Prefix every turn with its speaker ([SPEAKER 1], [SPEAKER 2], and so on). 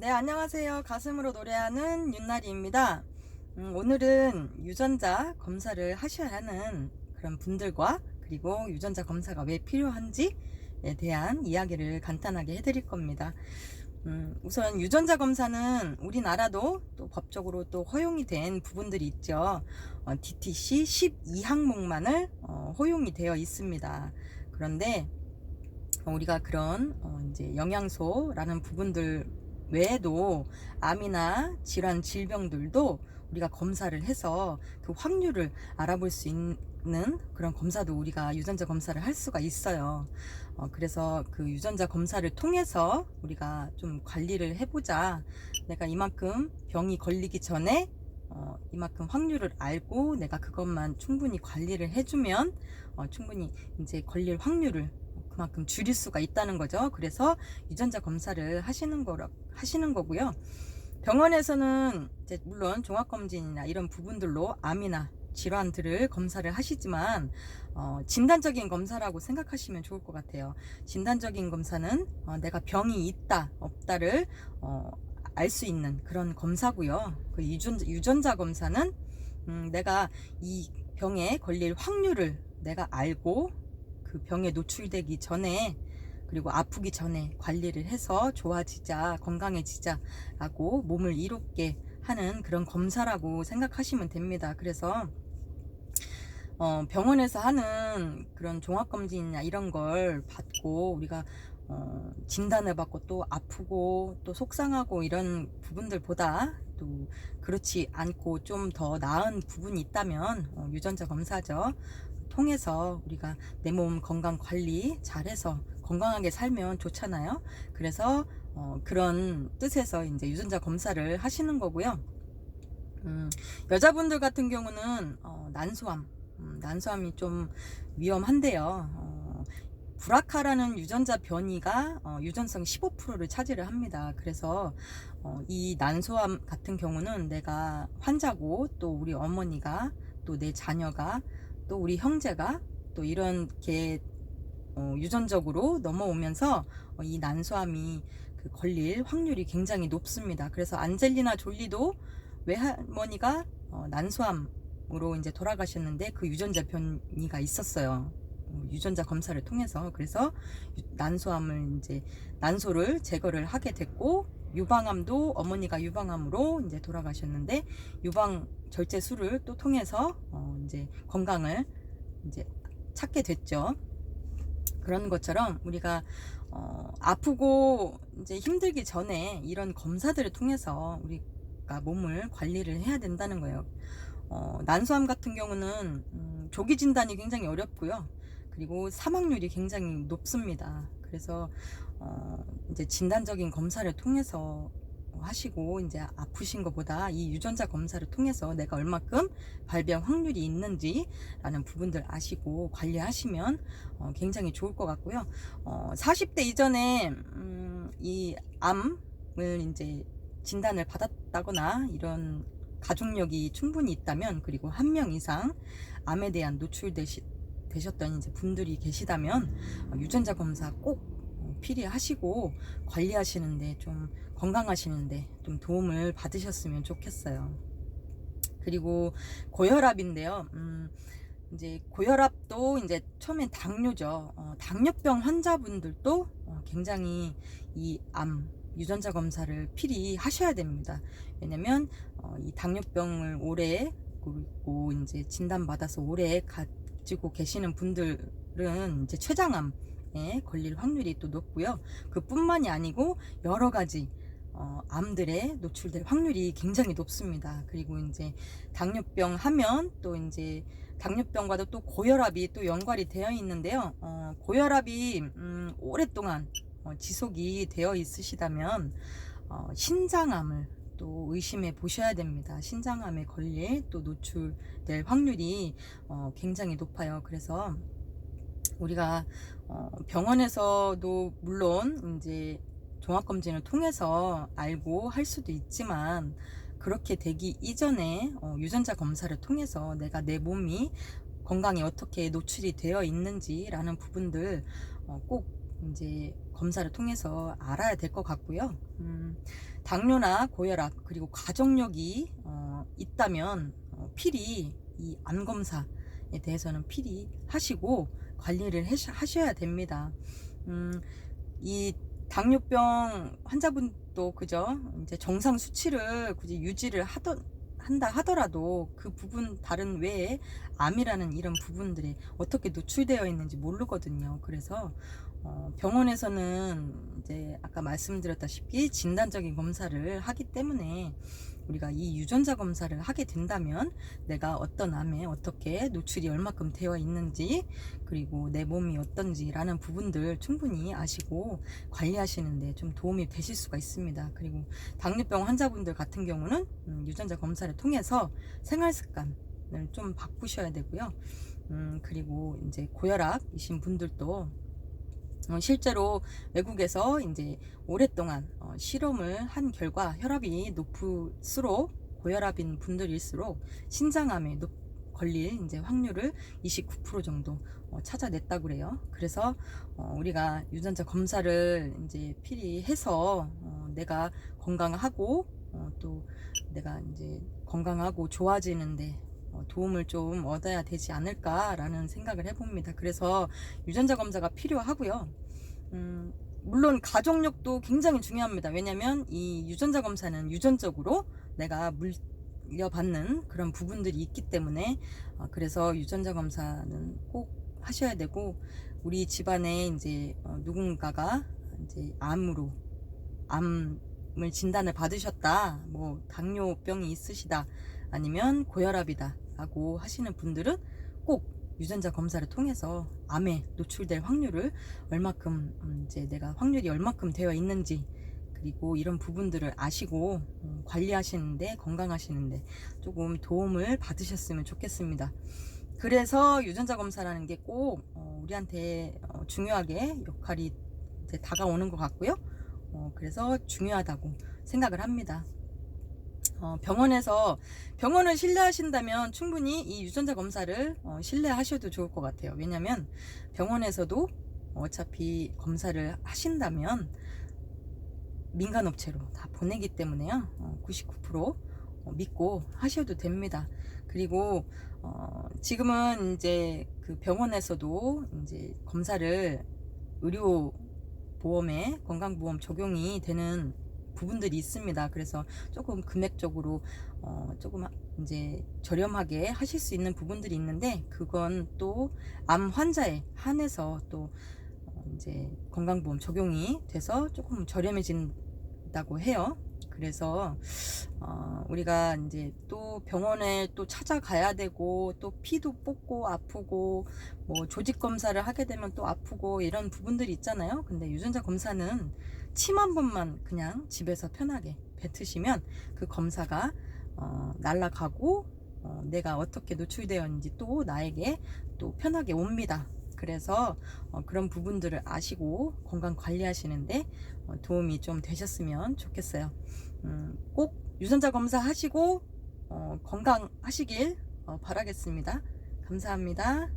[SPEAKER 1] 네, 안녕하세요. 가슴으로 노래하는 윤나리입니다. 오늘은 유전자 검사를 하셔야 하는 그런 분들과 그리고 유전자 검사가 왜 필요한지에 대한 이야기를 간단하게 해드릴 겁니다. 우선 유전자 검사는 우리나라도 또 법적으로 또 허용이 된 부분들이 있죠. DTC 12항목만을 허용이 되어 있습니다. 그런데 우리가 그런 이제 영양소라는 부분들 외에도 암이나 질환 질병들도 우리가 검사를 해서 그 확률을 알아볼 수 있는 그런 검사도 우리가 유전자 검사를 할 수가 있어요. 그래서 그 유전자 검사를 통해서 우리가 좀 관리를 해보자. 내가 이만큼 병이 걸리기 전에 이만큼 확률을 알고 내가 그것만 충분히 관리를 해주면 충분히 이제 걸릴 확률을 그만큼 줄일 수가 있다는 거죠. 그래서 유전자 검사를 하시는 거고요. 병원에서는 이제 물론 종합검진이나 이런 부분들로 암이나 질환들을 검사를 하시지만 진단적인 검사라고 생각하시면 좋을 것 같아요. 진단적인 검사는 내가 병이 있다 없다를 알 수 있는 그런 검사고요. 그 유전자 검사는 내가 이 병에 걸릴 확률을 내가 알고 그 병에 노출되기 전에 그리고 아프기 전에 관리를 해서 좋아지자, 건강해지자 라고 몸을 이롭게 하는 그런 검사라고 생각하시면 됩니다. 그래서 병원에서 하는 그런 종합검진이나 이런 걸 받고 우리가 진단을 받고 또 아프고 또 속상하고 이런 부분들보다 또 그렇지 않고 좀 더 나은 부분이 있다면 유전자 검사죠. 통해서 우리가 내 몸 건강 관리 잘해서 건강하게 살면 좋잖아요. 그래서 그런 뜻에서 이제 유전자 검사를 하시는 거고요. 여자분들 같은 경우는 난소암이 좀 위험한데요. 브라카라는 유전자 변이가 유전성 15%를 차지를 합니다. 그래서 이 난소암 같은 경우는 내가 환자고 또 우리 어머니가 또 내 자녀가 또 우리 형제가 또 이렇게 유전적으로 넘어오면서 이 난소암이 그 걸릴 확률이 굉장히 높습니다. 그래서 안젤리나 졸리도 외할머니가 난소암으로 이제 돌아가셨는데 그 유전자 변이가 있었어요. 유전자 검사를 통해서. 그래서 난소를 제거를 하게 됐고, 유방암도 어머니가 유방암으로 이제 돌아가셨는데 유방 절제술을 또 통해서 이제 건강을 이제 찾게 됐죠. 그런 것처럼 우리가 아프고 이제 힘들기 전에 이런 검사들을 통해서 우리가 몸을 관리를 해야 된다는 거예요. 난소암 같은 경우는 조기 진단이 굉장히 어렵고요. 그리고 사망률이 굉장히 높습니다. 그래서 이제 진단적인 검사를 통해서 하시고 이제 아프신 것보다 이 유전자 검사를 통해서 내가 얼마큼 발병 확률이 있는지라는 부분들 아시고 관리하시면 굉장히 좋을 것 같고요. 40대 이전에 이 암을 이제 진단을 받았다거나 이런 가족력이 충분히 있다면 그리고 한 명 이상 암에 대한 노출되셨던 이제 분들이 계시다면 유전자 검사 꼭 필요하시고 관리하시는데 좀 건강하시는데 좀 도움을 받으셨으면 좋겠어요. 그리고 고혈압인데요. 이제 고혈압도 이제 처음엔 당뇨죠. 당뇨병 환자분들도 굉장히 이 암 유전자 검사를 필히 하셔야 됩니다. 왜냐면 이 당뇨병을 오래 그리고 이제 진단받아서 오래 가지고 계시는 분들은 이제 췌장암에 걸릴 확률이 또 높고요. 그뿐만이 아니고 여러 가지 암들에 노출될 확률이 굉장히 높습니다. 그리고 이제 당뇨병 하면 또 이제 당뇨병과도 또 고혈압이 또 연관이 되어 있는데요. 고혈압이 오랫동안 지속이 되어 있으시다면 신장암을 또 의심해 보셔야 됩니다. 신장암에 걸릴 또 노출될 확률이 굉장히 높아요. 그래서 우리가 병원에서도 물론 이제 종합검진을 통해서 알고 할 수도 있지만 그렇게 되기 이전에 유전자 검사를 통해서 내가 내 몸이 건강에 어떻게 노출이 되어 있는지라는 부분들 꼭 이제 검사를 통해서 알아야 될 것 같고요. 당뇨나 고혈압 그리고 가족력이 있다면 필히 이 암 검사에 대해서는 필히 하시고 관리를 하셔야 됩니다. 이 당뇨병 환자분도 그죠? 이제 정상 수치를 굳이 유지를 한다 하더라도 그 부분 다른 외에 암이라는 이런 부분들이 어떻게 노출되어 있는지 모르거든요. 그래서 병원에서는 이제 아까 말씀드렸다시피 진단적인 검사를 하기 때문에 우리가 이 유전자 검사를 하게 된다면 내가 어떤 암에 어떻게 노출이 얼마큼 되어 있는지 그리고 내 몸이 어떤지 라는 부분들 충분히 아시고 관리하시는데 좀 도움이 되실 수가 있습니다. 그리고 당뇨병 환자분들 같은 경우는 유전자 검사를 통해서 생활습관을 좀 바꾸셔야 되고요. 그리고 이제 고혈압이신 분들도 실제로 외국에서 이제 오랫동안 실험을 한 결과 혈압이 높을수록 고혈압인 분들일수록 신장암에 걸릴 이제 확률을 29% 정도 찾아냈다고 그래요. 그래서 우리가 유전자 검사를 이제 필히 해서 내가 건강하고 또 내가 이제 건강하고 좋아지는데 도움을 좀 얻어야 되지 않을까라는 생각을 해봅니다. 그래서 유전자 검사가 필요하고요. 물론 가족력도 굉장히 중요합니다. 왜냐하면 이 유전자 검사는 유전적으로 내가 물려받는 그런 부분들이 있기 때문에 그래서 유전자 검사는 꼭 하셔야 되고 우리 집안에 이제 누군가가 이제 암을 진단을 받으셨다, 뭐 당뇨병이 있으시다, 아니면 고혈압이다 라고 하시는 분들은 꼭 유전자 검사를 통해서 암에 노출될 확률을 얼마큼 이제 내가 확률이 얼마큼 되어 있는지 그리고 이런 부분들을 아시고 관리하시는데 건강하시는데 조금 도움을 받으셨으면 좋겠습니다. 그래서 유전자 검사라는 게 꼭 우리한테 중요하게 역할이 이제 다가오는 것 같고요. 그래서 중요하다고 생각을 합니다. 병원을 신뢰하신다면 충분히 이 유전자 검사를 신뢰하셔도 좋을 것 같아요. 왜냐면 병원에서도 어차피 검사를 하신다면 민간업체로 다 보내기 때문에요. 99% 믿고 하셔도 됩니다. 그리고 지금은 이제 그 병원에서도 이제 검사를 의료보험에 건강보험 적용이 되는 부분들이 있습니다. 그래서 조금 금액적으로 조금 이제 저렴하게 하실 수 있는 부분들이 있는데 그건 또 암 환자에 한해서 또 이제 건강보험 적용이 돼서 조금 저렴해진다고 해요. 그래서 우리가 이제 또 병원에 또 찾아가야 되고 또 피도 뽑고 아프고 뭐 조직 검사를 하게 되면 또 아프고 이런 부분들이 있잖아요. 근데 유전자 검사는 침 한 번만 그냥 집에서 편하게 뱉으시면 그 검사가 날아가고 내가 어떻게 노출되어 있는지 또 나에게 또 편하게 옵니다. 그래서 그런 부분들을 아시고 건강 관리하시는데 도움이 좀 되셨으면 좋겠어요. 꼭 유전자 검사 하시고 건강하시길 바라겠습니다. 감사합니다.